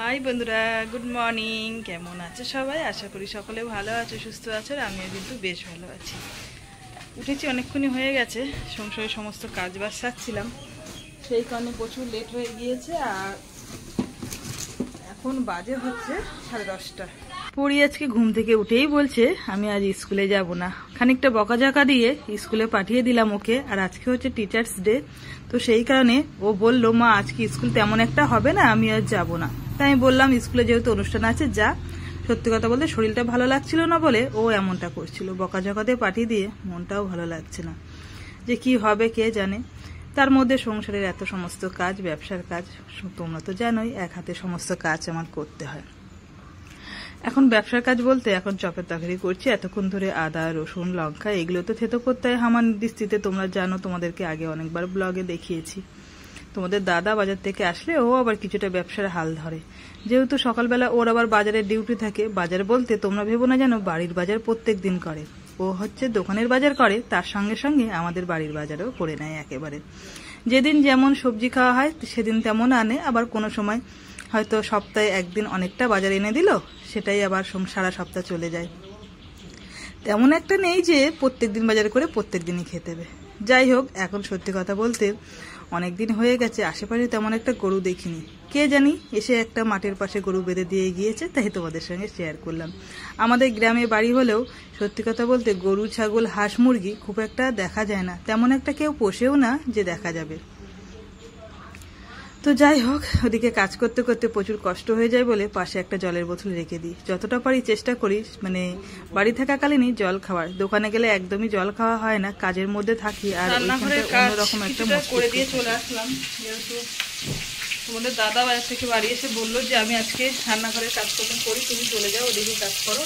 High বন্ধুরা, good morning. কেমন আছে সবাই? আশা করি সকলে ভালো আছে, সুস্থ আছে। আর আমিও কিন্তু বেশ ভালো আছি। উঠেছি অনেকক্ষণই হয়ে গেছে, সংসারের সমস্ত কাজ বাজ সারছিলাম, সেই কারণে প্রচুর লেট হয়ে গিয়েছে। আর এখন বাজে হচ্ছে 10:30। পড়ি আজকে ঘুম থেকে উঠেই বলছে আমি আজ স্কুলে যাব না। খানিকটা বকাঝকা দিয়ে স্কুলে পাঠিয়ে দিলাম ওকে। আর আজকে হচ্ছে টিচার্স ডে, তো সেই কারণে ও বলল মা আজকে স্কুল তেমন একটা হবে না, আমি আজ যাব না। তাই আমি বললাম স্কুলে যেহেতু অনুষ্ঠান আছে যা। সত্যি কথা বলতে শরীরটা ভালো লাগছিল না বলে ও এমনটা করছিল। বকাঝকা দিয়ে পাঠিয়ে দিয়ে মনটাও ভালো লাগছে না, যে কি হবে কে জানে। তার মধ্যে সংসারের এত সমস্ত কাজ, ব্যবসার কাজ, তোমরা তো জানোই এক হাতে সমস্ত কাজ আমার করতে হয়। এখন ব্যবসার কাজ বলতে এখন চপের তরকারি করছি। এতক্ষণ ধরে আদা, রসুন, লঙ্কা এগুলো তো থেতো করতে হয় হামানদিস্তিতে, তোমরা জানো, তোমাদেরকে আগে অনেকবার ব্লগে দেখিয়েছি। তোমাদের দাদা বাজার থেকে আসলে ও আবার কিছুটা ব্যবসার হাল ধরে। যেহেতু সকালবেলা ওর আবার বাজারের ডিউটি থাকে। বাজার বলতে তোমরা ভেবো না যেন বাড়ির বাজার প্রত্যেক দিন করে। ও হচ্ছে দোকানের বাজার করে, তার সঙ্গে সঙ্গে আমাদের বাড়ির বাজারও করে নেয় একেবারে। যেদিন যেমন সবজি খাওয়া হয় সেদিন তেমন আনে। আবার কোনো সময় হয়তো সপ্তাহে একদিন অনেকটা বাজার এনে দিল, সেটাই আবার সারা সপ্তাহ চলে যায়। তেমন একটা নেই যে প্রত্যেক দিন বাজার করে প্রত্যেক দিনই খেতে হবে। যাই হোক, এখন সত্যি কথা বলতে অনেকদিন হয়ে গেছে আশেপাশে তেমন একটা গরু দেখিনি। কে জানি এসে একটা মাঠের পাশে গরু বেঁধে দিয়ে গিয়েছে, তাই তোমাদের সঙ্গে শেয়ার করলাম। আমাদের গ্রামে বাড়ি হলেও সত্যি কথা বলতে গরু, ছাগল, হাঁস, মুরগি খুব একটা দেখা যায় না। তেমন একটা কেউ পোষেও না যে দেখা যাবে। তো যাই হোক, ওদিকে কাজ করতে করতে প্রচুর কষ্ট হয়ে যায় বলে পাশে একটা জলের বোতল রেখে দিই। যতটা পারি চেষ্টা করি মানে বাড়ি থাকাকালীনই জল খাওয়ার। দোকানে গেলে একদমই জল খাওয়া হয় না, কাজের মধ্যে থাকি। আর অন্যরকম একটা করে দিয়ে চলে আসলাম। যেহেতু তোমাদের দাদা বাজার থেকে বাড়ি এসে বললো যে আমি আজকে রান্নাঘরের কাজকর্ম করি, তুমি চলে যাও ওদিকে কাজ করো।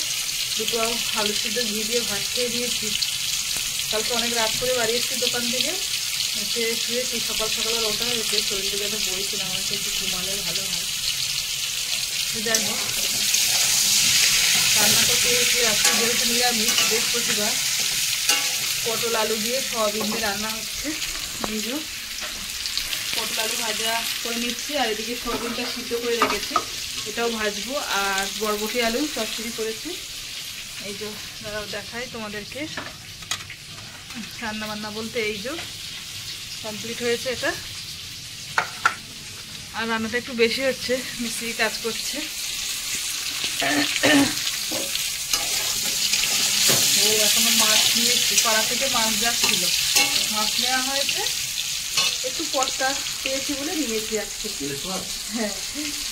দুটো আলু সিদ্ধ ঘি দিয়ে ভাত খেয়ে দিয়েছি। কালকে অনেক রাত করে বাড়ি এসেছি দোকান থেকে, এসে শুয়েছি। সকাল সকাল আর ওটা হয়েছে, শরীরটা যাতে বইছিলাম, আমাকে একটু ঘুমালে ভালো হয়। যাই হোক, রান্না করতে হয়েছে আজকে যেহেতু নিরামিষ, বৃহস্পতিবার। পটল আলু দিয়ে সয়াবিন দিয়ে রান্না হচ্ছে। নিজেও পটল আলু ভাজা করে নিচ্ছি, আর এদিকে সয়াবিনটা সিদ্ধ করে রেখেছি, এটাও ভাজবো। আর বরবটি আলু চচ্চড়ি করেছি। এই যে দেখাই তোমাদেরকে রান্না বান্না বলতে এই যে কমপ্লিট হয়েছে এটা। আর রান্নাটা একটু বেশি হচ্ছে, মিস্ত্রি কাজ করছে। ও এখনো মাছ নিয়েছি, পাড়া থেকে মাছ যাচ্ছিল, মাছ নেওয়া হয়েছে। একটু পটকা পেয়েছি বলে নিয়েছি আজকে। হ্যাঁ,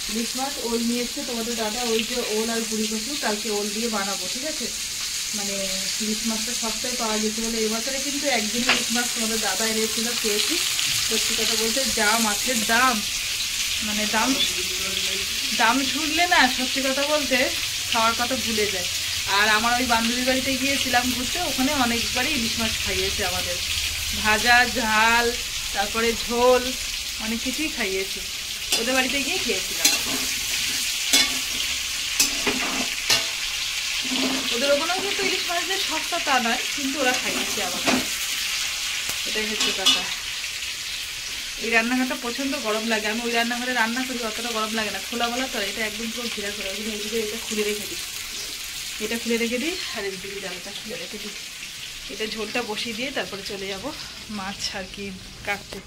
ইলিশ মাছ ওল নিয়েছে তোমাদের দাদা। ওই যে ওল আর পুরি কচু, কালকে ওল দিয়ে বানাবো, ঠিক আছে। মানে ইলিশ মাছটা সস্তায় পাওয়া যেতে বলে এবছরে কিন্তু একদিন ইলিশ মাছ তোমাদের দাদা এনেছিল, পেয়েছি। সত্যি কথা বলতে যা মাছের দাম, মানে দাম শুনলে না সত্যি কথা বলতে খাওয়ার কথা ভুলে যায়। আর আমার ওই বান্ধবীর বাড়িতে গিয়েছিলাম ঘুরতে, ওখানে অনেকবারই ইলিশ মাছ খাইয়েছে আমাদের, ভাজা, ঝাল, তারপরে ঝোল, অনেক কিছুই খাইয়েছে। ওদের বাড়িতে গিয়ে খেয়েছিলাম। ওদের ওখানেও কিন্তু ইলিশ মাছ যে সস্তা তা নয়, কিন্তু ওরা খাইয়েছে আবার, এটাই হচ্ছে কথা। এই রান্নাঘরটা প্রচণ্ড গরম লাগে। আমি ওই রান্নাঘরে রান্না করি, অতটা গরম লাগে না, খোলামেলা তো, এটা একদম পুরো ঘিরা করে। ওই এইদিকে এটা খুলে রেখে দিই, এটা খুলে রেখে দিই, আর এইদিকে জালটা খুলে রেখে দিই। এটা ঝোলটা বসিয়ে দিয়ে তারপরে চলে যাব মাছ আর কি কাটতে।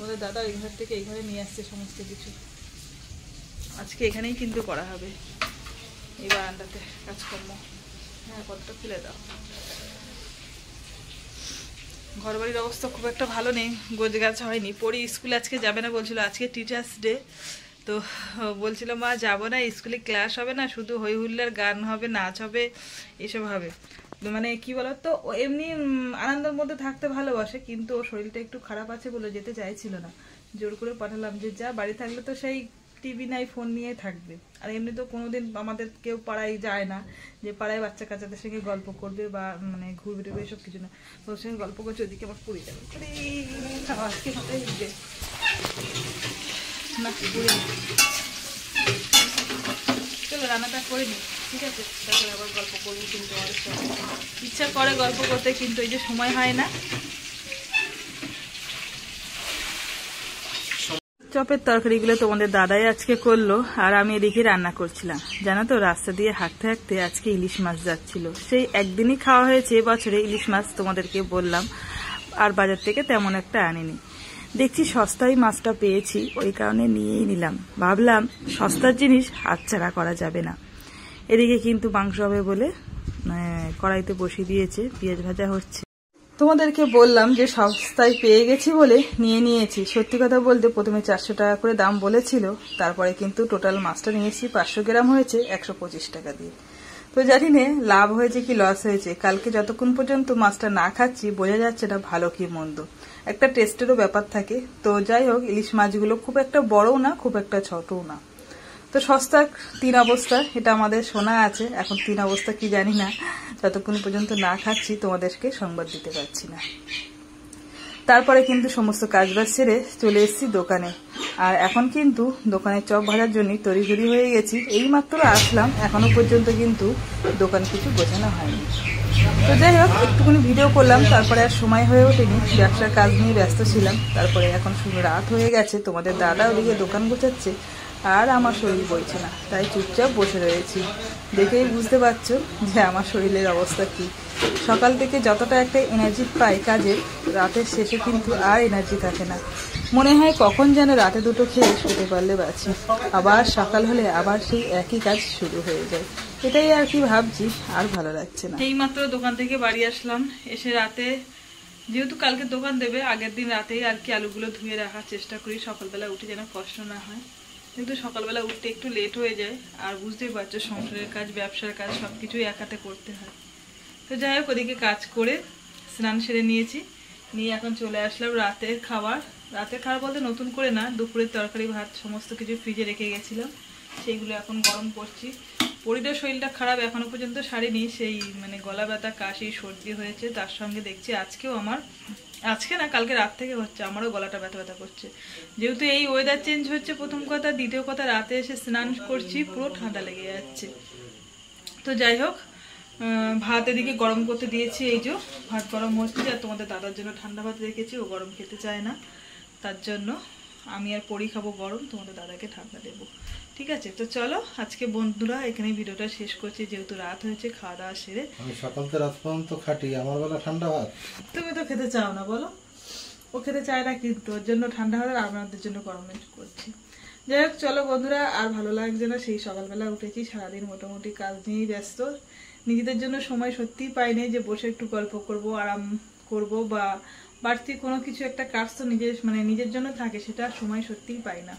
ওদের দাদা ওই ঘর থেকে এই ঘরে নিয়ে আসছে সমস্ত কিছু, আজকে এখানেই কিন্তু করা হবে এই বারান্দাতে কাজকর্ম। হ্যাঁ, পথটা খুলে দাও। ঘরবাড়ির অবস্থা খুব একটা ভালো নেই, গোছগাছ হয়নি। পড়ি স্কুলে আজকে যাবে না বলছিল, আজকে টিচার্স ডে। তো বলছিল মা যাবো না, স্কুলে ক্লাস হবে না, শুধু হই হুল্লার গান হবে, নাচ হবে, এসব হবে। মানে কি বলতো, ও এমনি আনন্দের মধ্যে থাকতে ভালোবাসে, কিন্তু ওর শরীরটা একটু খারাপ আছে বলে যেতে চাইছিল না। জোর করে পাঠালাম যে যা, বাড়ি থাকলে তো সেই টিভি নাই, ফোন নিয়ে থাকবে। আর এমনি তো কোনোদিন আমাদের কেউ পাড়ায় যায় না যে পাড়ায় বাচ্চা কাচ্চাদের সঙ্গে গল্প করবে বা মানে ঘুরবে টুরবে, এসব কিছু না। তোর সঙ্গে গল্প করছে, ওদিকে আমার পুরি যাবে না, পুরি। চলো রান্নাটা করে নি, ঠিক আছে, তারপরে আবার গল্প করবো। কিন্তু আমাদের সঙ্গে ইচ্ছা করে গল্প করতে, কিন্তু এই যে সময় হয় না। চপের তরকারিগুলো তোমাদের দাদাই আজকে করলো, আর আমি এদিকে রান্না করছিলাম। জানো তো, রাস্তা দিয়ে হাঁটতে হাঁটতে আজকে ইলিশ মাছ যাচ্ছিল। সেই একদিনই খাওয়া হয়েছে এবছরে ইলিশ মাছ, তোমাদেরকে বললাম, আর বাজার থেকে তেমন একটা আনিনি। দেখছি সস্তায় মাছটা পেয়েছি, ওই কারণে নিয়েই নিলাম। ভাবলাম সস্তার জিনিস হাতছাড়া করা যাবে না। এদিকে কিন্তু মাংস হবে বলে কড়াইতে বসিয়ে দিয়েছে, পেঁয়াজ ভাজা হচ্ছে। তোমাদেরকে বললাম যে সস্তায় পেয়ে গেছি বলে নিয়ে নিয়েছি। সত্যি কথা বলতে প্রথমে 400 টাকা করে দাম বলেছিল, তারপরে কিন্তু টোটাল মাছটা নিয়েছি 500 গ্রাম হয়েছে 125 টাকা দিয়ে। তো জানি না লাভ হয়েছে কি লস হয়েছে। কালকে যতক্ষণ পর্যন্ত মাছটা না খাচ্ছি বোঝা যাচ্ছে না ভালো কি মন্দ, একটা টেস্টেরও ব্যাপার থাকে। তো যাই হোক, ইলিশ মাছগুলো খুব একটা বড়ও না, খুব একটা ছোটও না। তো সস্তা 3 অবস্থা, এটা আমাদের শোনা আছে। এখন 3 অবস্থা কি জানি না, যতক্ষণ পর্যন্ত না খাচ্ছি তোমাদেরকে সংবাদ দিতে পারছি না। তারপরে কিন্তু সমস্ত কাজবাজ সেরে চলে এসেছি দোকানে। আর এখন কিন্তু দোকানে চপ ভাজার জন্য তড়িঘড়ি হয়ে গেছি। এইমাত্র আসলাম, এখনো পর্যন্ত কিন্তু দোকান কিছু গোছানো হয়নি। তো যাই হোক, একটুখানি ভিডিও করলাম, তারপরে আর সময় হয়ে ওঠেনি, ব্যবসার কাজ নিয়ে ব্যস্ত ছিলাম। তারপরে এখন শুধু রাত হয়ে গেছে, তোমাদের দাদা ওদিকে দোকান গোছাচ্ছে, আর আমার শরীর বইছে না, তাই চুপচাপ বসে রয়েছি। দেখেই বুঝতে পারছো যে আমার শরীরের অবস্থা কি। সকাল থেকে যতটা একটা এনার্জি পাই কাজে, রাতের শেষে কিন্তু আর এনার্জি থাকে না। মনে হয় কখন যেন রাতে দুটো খেয়ে শুতে পারলে বাঁচি, আবার সকাল হলে আবার সেই একই কাজ শুরু হয়ে যায়। এটাই আর কি ভাবছি, আর ভালো লাগছে না। এইমাত্র দোকান থেকে বাড়ি আসলাম, এসে রাতে যেহেতু কালকে দোকান দেবে, আগের দিন রাতেই আর কি আলুগুলো ধুয়ে রাখার চেষ্টা করি, সকালবেলা উঠে যেন কষ্ট না হয়। কিন্তু সকালবেলা উঠতে একটু লেট হয়ে যায়, আর বুঝতেই পারছো সংসারের কাজ, ব্যবসার কাজ সবকিছুই একাতে করতে হয়। তো যাই হোক, ওদিকে কাজ করে স্নান সেরে নিয়েছি, নিয়ে এখন চলে আসলাম রাতের খাবার। রাতের খাবার বলতে নতুন করে না, দুপুরের তরকারি ভাত সমস্ত কিছু ফ্রিজে রেখে গেছিলাম, সেইগুলো এখন গরম করছি। পরিটার শরীরটা খারাপ, এখনো পর্যন্ত সারিনি, সেই গলা ব্যথা, কাশি, সর্দি হয়েছে। তার সঙ্গে দেখছি আজকেও আমার, আজকে না কালকে রাত থেকে হচ্ছে, আমারও গলাটা ব্যথা ব্যথা করছে। যেহেতু এই ওয়েদার চেঞ্জ হচ্ছে প্রথম কথা, দ্বিতীয় কথা রাতে এসে স্নান করছি, পুরো ঠান্ডা লেগে যাচ্ছে। তো যাই হোক, ভাত এদিকে গরম করতে দিয়েছি, এই যে ভাত গরম হচ্ছে। আর তোমাদের দাদার জন্য ঠান্ডা ভাত রেখেছি, ও গরম খেতে চায় না, তার জন্য আমি আর পরি খাবো গরম, তোমাদের দাদাকে ঠান্ডা দেবো। ঠিক আছে, তো চলো আজকে বন্ধুরা এখানে ভিডিওটা শেষ করছি, যেহেতু রাত হয়েছে। খাওয়া দাওয়া সেরে আমি সকাল থেকে রাত পর্যন্ত খাটি, আমার বেলা ঠান্ডা ভাত। তুমি তো খেতে চাও না, বলো। ও খেতে চায় না, কিন্তু ওর জন্য ঠান্ডা ভাত আর আপনাদের জন্য গরম করছি। যাই হোক চলো বন্ধুরা, আর ভালো লাগছে না। সেই সকালবেলা উঠেছি, সারাদিন মোটামুটি কাজ নিয়েই ব্যস্ত। নিজেদের জন্য সময় সত্যিই পাইনি যে বসে একটু গল্প করব, আরাম করব, বা বাড়তি কোনো কিছু একটা কাজ তো নিজের নিজের জন্য থাকে, সেটা সময় সত্যিই পাই না।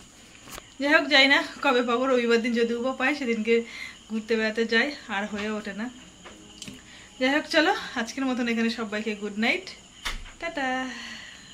যাই হোক, যাই না কবে পাবো, রবিবার দিন যদি উপায় পাই সেদিনকে ঘুরতে বেড়াতে যাই, আর হয়ে ওঠে না। যাই হোক চলো, আজকের মতন এখানে সবাইকে গুড নাইট, টাটা।